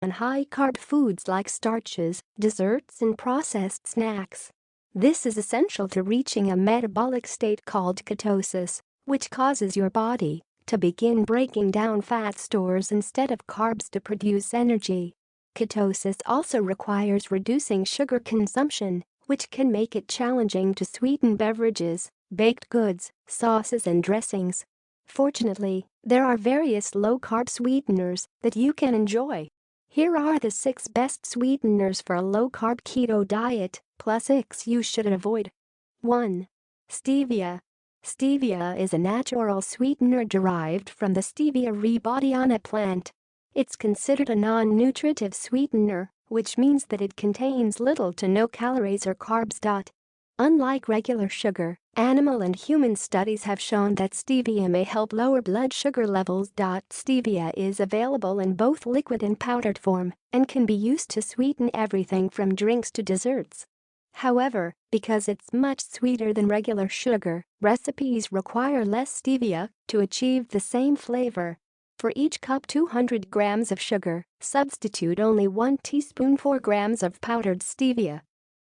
on high-carb foods like starches, desserts, and processed snacks. This is essential to reaching a metabolic state called ketosis, which causes your body to begin breaking down fat stores instead of carbs to produce energy. Ketosis also requires reducing sugar consumption, which can make it challenging to sweeten beverages, baked goods, sauces, and dressings. Fortunately, there are various low-carb sweeteners that you can enjoy. Here are the 6 best sweeteners for a low-carb keto diet, plus 6 you should avoid. 1. Stevia. Stevia is a natural sweetener derived from the Stevia rhybodiana plant. It's considered a non-nutritive sweetener, which means that it contains little to no calories or carbs. Unlike regular sugar, animal and human studies have shown that stevia may help lower blood sugar levels. Stevia is available in both liquid and powdered form and can be used to sweeten everything from drinks to desserts. However, because it's much sweeter than regular sugar, recipes require less stevia to achieve the same flavor. For each cup 200 grams of sugar, substitute only 1 teaspoon 4 grams of powdered stevia.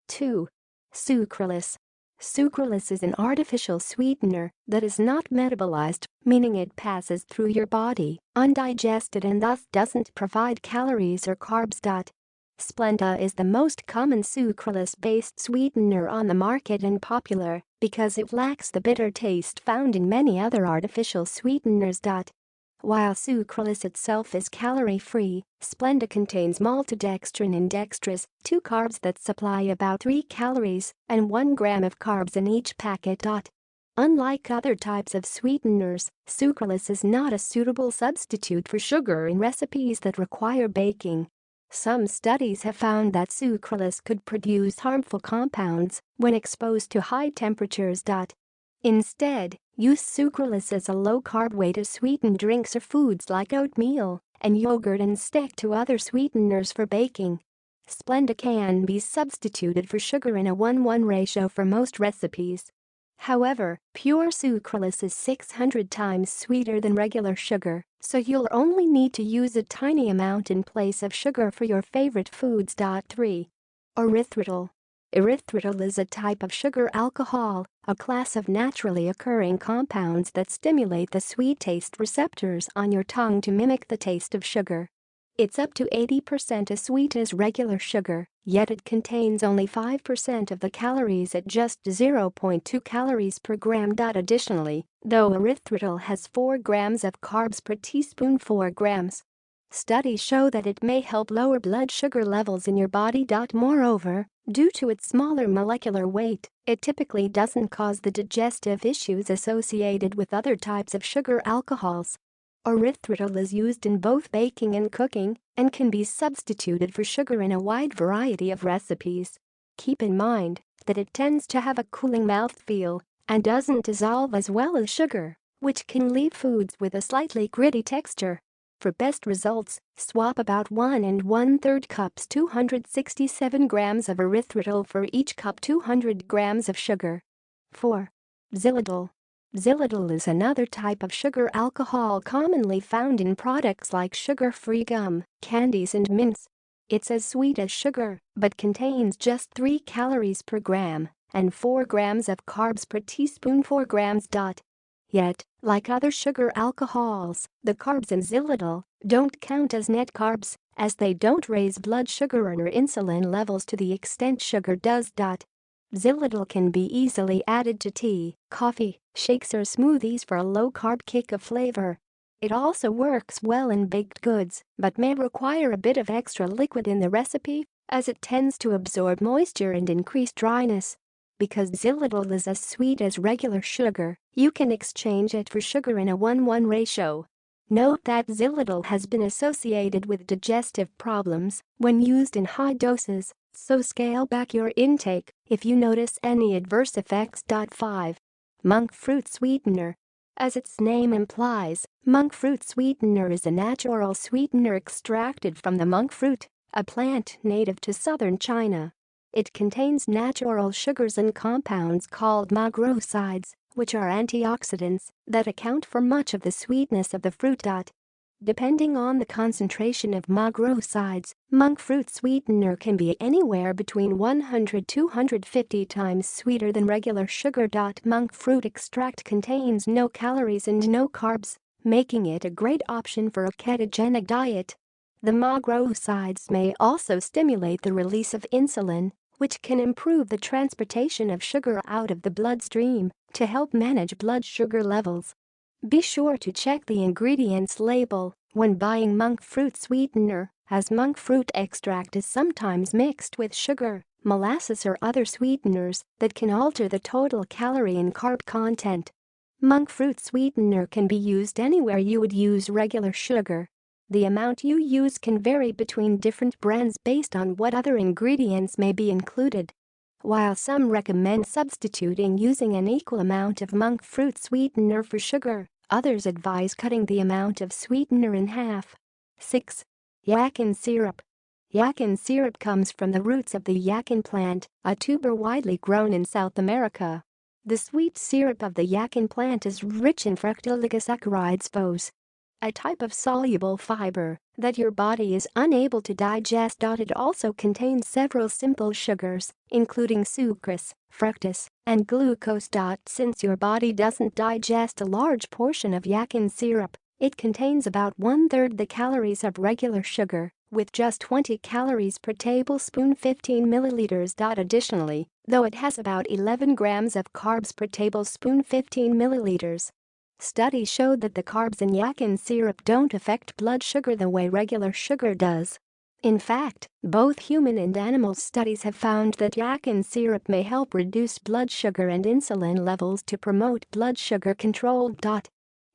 2. Sucralose. Sucralose is an artificial sweetener that is not metabolized, meaning it passes through your body undigested and thus doesn't provide calories or carbs. Splenda is the most common sucralose-based sweetener on the market and popular because it lacks the bitter taste found in many other artificial sweeteners. While sucralose itself is calorie-free, Splenda contains maltodextrin and dextrose, 2 carbs that supply about 3 calories and 1 gram of carbs in each packet. Unlike other types of sweeteners, sucralose is not a suitable substitute for sugar in recipes that require baking. Some studies have found that sucralose could produce harmful compounds when exposed to high temperatures. Instead, use sucralose as a low-carb way to sweeten drinks or foods like oatmeal and yogurt and stick to other sweeteners for baking. Splenda can be substituted for sugar in a 1:1 ratio for most recipes. However, pure sucralose is 600 times sweeter than regular sugar, so you'll only need to use a tiny amount in place of sugar for your favorite foods. 3. Erythritol. Erythritol is a type of sugar alcohol, a class of naturally occurring compounds that stimulate the sweet taste receptors on your tongue to mimic the taste of sugar. It's up to 80% as sweet as regular sugar, yet it contains only 5% of the calories at just 0.2 calories per gram. Additionally, though erythritol has 4 grams of carbs per teaspoon 4 grams. Studies show that it may help lower blood sugar levels in your body. Moreover, due to its smaller molecular weight, it typically doesn't cause the digestive issues associated with other types of sugar alcohols. Erythritol is used in both baking and cooking and can be substituted for sugar in a wide variety of recipes. Keep in mind that it tends to have a cooling mouthfeel and doesn't dissolve as well as sugar, which can leave foods with a slightly gritty texture. For best results, swap about 1 1/3 cups 267 grams of erythritol for each cup 200 grams of sugar. 4. Xylitol. Xylitol is another type of sugar alcohol commonly found in products like sugar-free gum, candies, and mints. It's as sweet as sugar, but contains just 3 calories per gram and 4 grams of carbs per teaspoon 4 grams. Yet, like other sugar alcohols, the carbs in xylitol don't count as net carbs, as they don't raise blood sugar or insulin levels to the extent sugar does. Xylitol can be easily added to tea, coffee, shakes, or smoothies for a low-carb kick of flavor. It also works well in baked goods, but may require a bit of extra liquid in the recipe, as it tends to absorb moisture and increase dryness. Because xylitol is as sweet as regular sugar, you can exchange it for sugar in a 1:1 ratio. Note that xylitol has been associated with digestive problems when used in high doses, so scale back your intake if you notice any adverse effects. 5. Monk fruit sweetener. As its name implies, monk fruit sweetener is a natural sweetener extracted from the monk fruit, a plant native to southern China. It contains natural sugars and compounds called macrosides, which are antioxidants that account for much of the sweetness of the fruit. Depending on the concentration of macrosides, monk fruit sweetener can be anywhere between 100 to 250 times sweeter than regular sugar. Monk fruit extract contains no calories and no carbs, making it a great option for a ketogenic diet. The macrosides may also stimulate the release of insulin, which can improve the transportation of sugar out of the bloodstream to help manage blood sugar levels. Be sure to check the ingredients label when buying monk fruit sweetener, as monk fruit extract is sometimes mixed with sugar, molasses or other sweeteners that can alter the total calorie and carb content. Monk fruit sweetener can be used anywhere you would use regular sugar. The amount you use can vary between different brands based on what other ingredients may be included. While some recommend substituting using an equal amount of monk fruit sweetener for sugar, others advise cutting the amount of sweetener in half. 6. Yakin syrup. Yakin syrup comes from the roots of the yakin plant, a tuber widely grown in South America. The sweet syrup of the yakin plant is rich in fructooligosaccharides (FOS), a type of soluble fiber that your body is unable to digest. It also contains several simple sugars, including sucrose, fructose, and glucose. Since your body doesn't digest a large portion of yakin syrup, it contains about 1/3 the calories of regular sugar, with just 20 calories per tablespoon 15 milliliters. Additionally, though it has about 11 grams of carbs per tablespoon 15 milliliters. Studies showed that the carbs in yakin syrup don't affect blood sugar the way regular sugar does. In fact, both human and animal studies have found that yakin syrup may help reduce blood sugar and insulin levels to promote blood sugar control.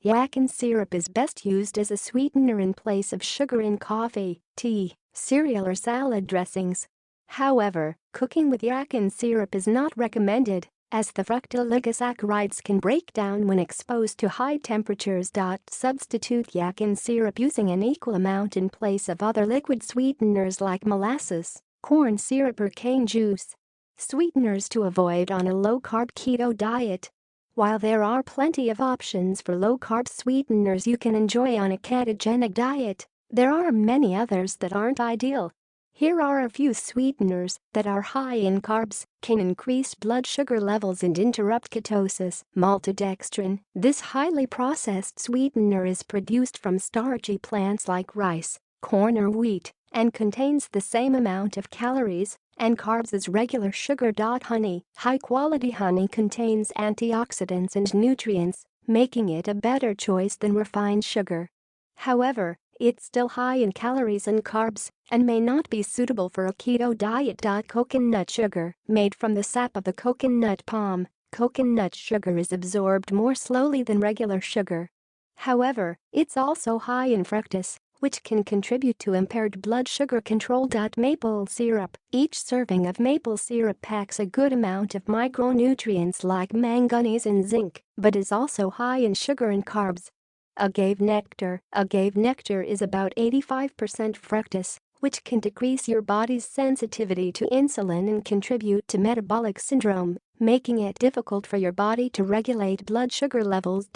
Yakin syrup is best used as a sweetener in place of sugar in coffee, tea, cereal or salad dressings. However, cooking with yakin syrup is not recommended, as the fructooligosaccharides can break down when exposed to high temperatures. Substitute yakin syrup using an equal amount in place of other liquid sweeteners like molasses, corn syrup or cane juice. Sweeteners to avoid on a low-carb keto diet. While there are plenty of options for low-carb sweeteners you can enjoy on a ketogenic diet, there are many others that aren't ideal. Here are a few sweeteners that are high in carbs, can increase blood sugar levels and interrupt ketosis. Maltodextrin. This highly processed sweetener is produced from starchy plants like rice, corn or wheat, and contains the same amount of calories and carbs as regular sugar. Honey. High-quality honey contains antioxidants and nutrients, making it a better choice than refined sugar. However, it's still high in calories and carbs and may not be suitable for a keto diet. Coconut sugar. Made from the sap of the coconut palm, coconut sugar is absorbed more slowly than regular sugar. However, it's also high in fructose, which can contribute to impaired blood sugar control. Maple syrup. Each serving of maple syrup packs a good amount of micronutrients like manganese and zinc, but is also high in sugar and carbs. Agave nectar. Agave nectar is about 85% fructose, which can decrease your body's sensitivity to insulin and contribute to metabolic syndrome, making it difficult for your body to regulate blood sugar levels.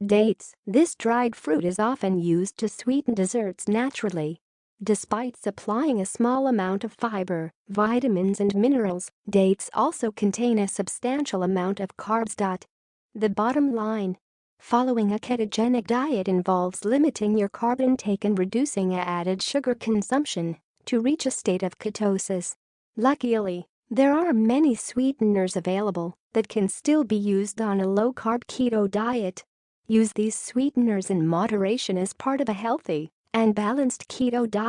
Dates. This dried fruit is often used to sweeten desserts naturally. Despite supplying a small amount of fiber, vitamins and minerals, dates also contain a substantial amount of carbs. The bottom line. Following a ketogenic diet involves limiting your carb intake and reducing added sugar consumption to reach a state of ketosis. Luckily, there are many sweeteners available that can still be used on a low-carb keto diet. Use these sweeteners in moderation as part of a healthy and balanced keto diet.